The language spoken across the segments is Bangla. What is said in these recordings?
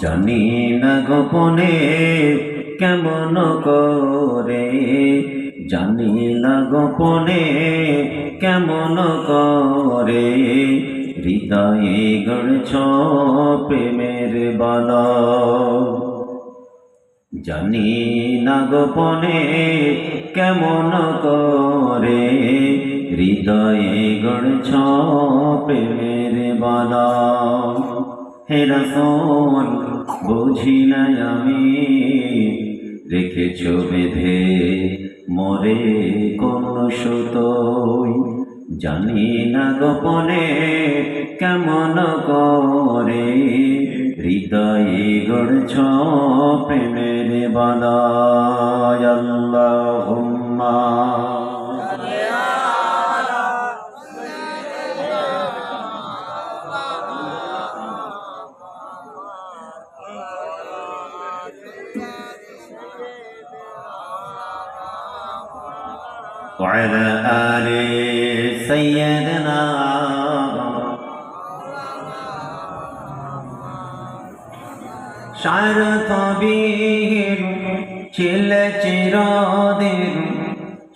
জানি না গোপনে কেমন করে, জানি না গোপনে কেমন করে, হৃদয়ে গড়ছ প্রেমের বালা। জানি না গোপনে কেমন করে, হৃদয়ে গড়ছ প্রেমের বালা। হে রাসূল বুঝি না আমি, রেখেছ বেঁধে মোরে কোন সুতোয়। জানি না গোপনে কেমন করে, হৃদয়ে গড়ছ প্রেমের বালা। আল্লাহুম্মা وعلى آل سيدنا স্বার্থবিহীন ছিল চিরদিন,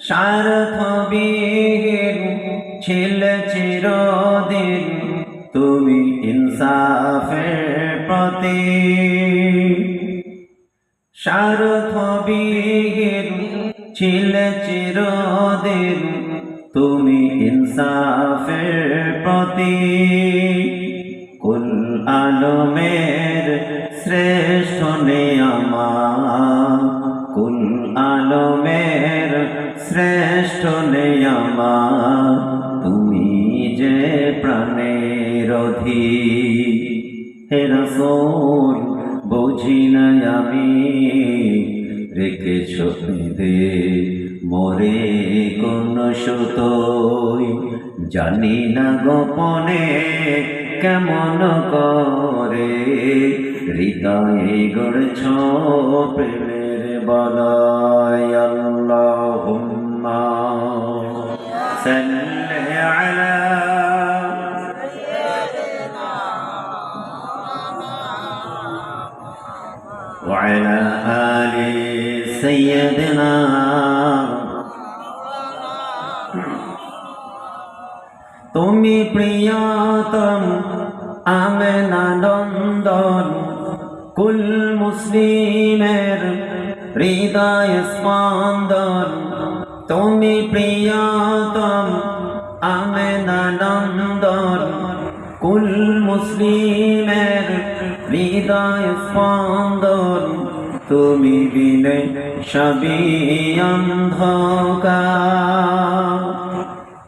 স্বার্থবিহীন ছিল চিরদিন, তুমি ইনসাফের প্রতীক। স্বার্থবিহীন ছিল চিরদিন, তুমি ইনসাফের প্রতীক। কুল আলমের শ্রেষ্ঠ নেয়ামত, কুল আলমের শ্রেষ্ঠ নেয়ামত, তুমি যে প্রাণের অধিক। হে রাসূল বুঝি না আমি, রেখেছ বেঁধে মোরে কোন সুতোয়। জানি না গোপনে কেমন করে, হৃদয়ে গড়ছ প্রেমের বালা। আল্লাহুম্মা সাল্লি আলা وعلى آل سيدنا তুমি প্রিয়তম আমেনা নন্দন, কুল মুসলিমের হৃদয় স্পন্দন। তুমি প্রিয়তম আমেনা নন্দন, কুল মুসলিমের হৃদয় স্পন্দন। তুমি বিনে সবই অন্ধকার,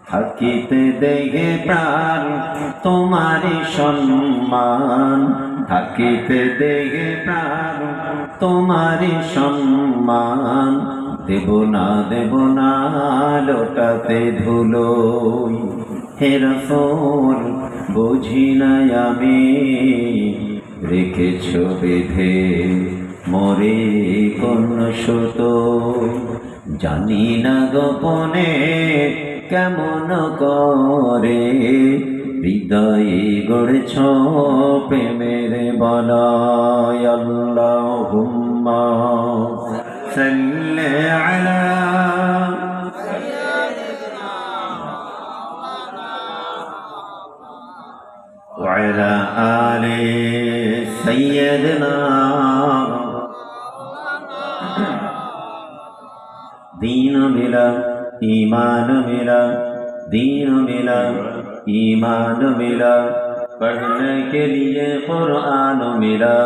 থাকিতে দেহে প্রাণ তোমারি সম্মান, থাকিতে দেহে প্রাণ তোমারি সম্মান। দেব না লোটাতে ধুলোই। হে রাসূল বুঝি না আমি, রেখেছ বেঁধে মোরে কোন সুতোয়। জানি না গোপনে কেমন করে, হৃদয়ে গড়ছ প্রেমের বালা। আল্লাহুম্মা সাল্লি আলা وعلى آل سيدنا دین ملا ایمان ملا، دین ملا ایمان ملا، پڑھنے کے لیے قرآن ملا،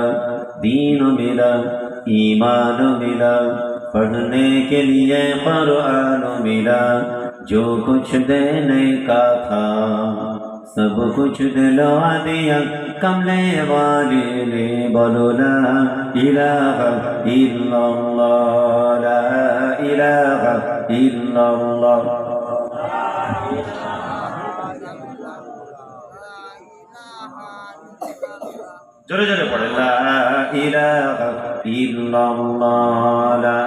دین ملا ایمان ملا، پڑھنے کے لیے قرآن ملا۔ جو کچھ دینے کا تھا سب کچھ دلوا دیا کملے والی نے، بولو لا الہ الا اللہ، لا الہ الا اللہ۔ জোরে জোরে পড়ে লা ইলাহা ইল্লাল্লাহ, লা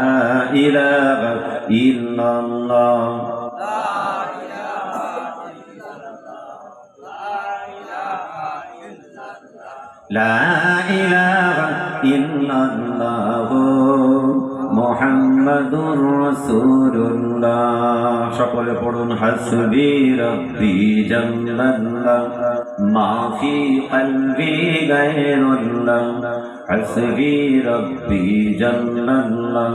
ইলাহা ইল্লাল্লাহ। لا إله ইল্লাল্লাহ মুহাম্মাদুর রাসূলুল্লাহ। সকলে পড়ুন হাসবি রাব্বি জাল্লাল্লাহ মা ফি কলবি গায়রুল্লাহ। হাসবি রাব্বি জাল্লাল্লাহ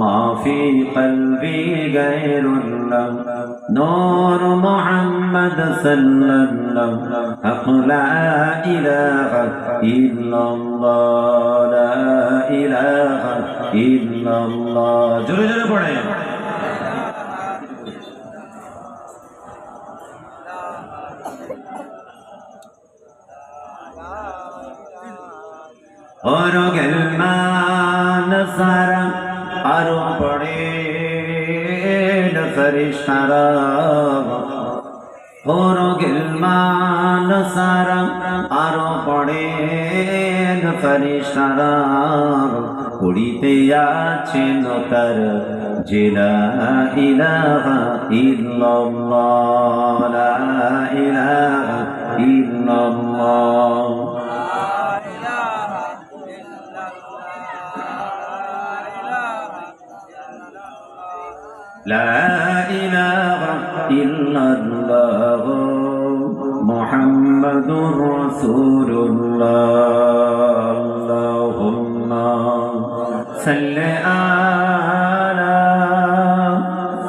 মা ফি কলবি গায়রুল্লাহ। নূর মুহাম্মদ সাল্লাল্লাহ হক লা ইলাহা ইল্লাল্লাহ লা ইলাহা ইল্লাল্লাহ। জোরে জোরে পড়ে और गलमान सारा आरो पड़े न फरिश्तारा। और गलमान सारा आरो पड़े न फरिश्तारा। उड़ीते आछे नतार जिला इलाहा इल्लल्लाह ला इलाहा इल्लल्लाह। لا إله إلا الله محمد رسول الله اللهم صل على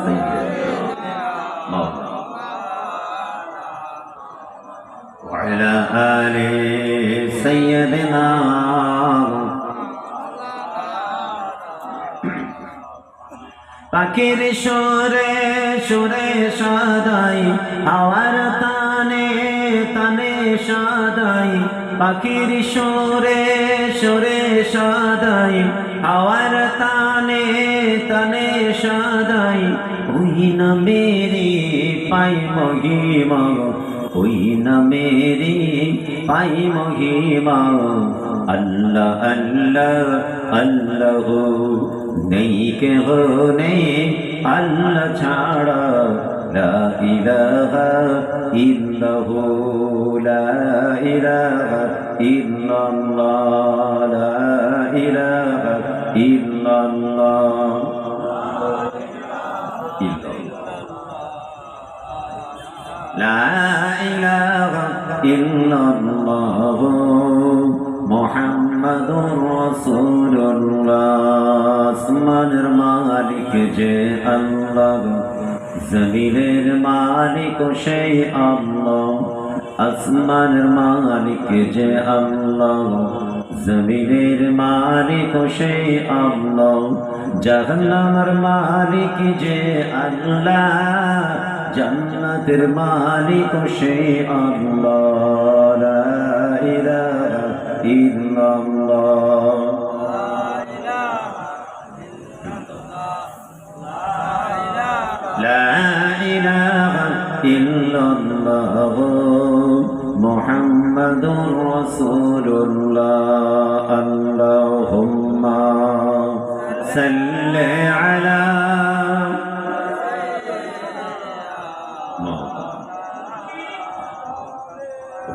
سيدنا وعلى آل سيدنا পাখির সুরে সুরে সদাই হাওয়ার তানে তানে সদাই। পাখির সুরে সুরে সদাই হাওয়ার তানে তানে সদাই। ওই না মেরে পাই মহিমা ওই না মেরে পাই মহিমা। আল্লাহ আল্লাহ আল্লাহ নেই কেহ নেই আল্লাহ ছাড়া। লা ইলাহা ইল্লাহু লা ইলাহা ইল্লাল্লাহ লা ইলাহা ইল্লাল্লাহ। লা ইলাহা ইল্লাল্লাহ মুহাম্মাদুর রাসূলুল্লাহ। আসমানের মালিক যে আল্লাহ জমিনের মালিক সেই আল্লাহ। আসমানের মালিক যে আল্লাহ জমিনের মালিক সেই আল্লাহ। জাহান্নামের মালিক যে আল্লাহ জান্নাতের মালিক সেই আল্লাহ। লা ইলাহা ইল্লাল্লাহ لا إله إلا الله محمد رسول الله اللهم صل على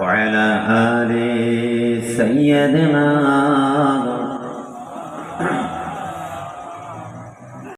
وعلى آل سيدنا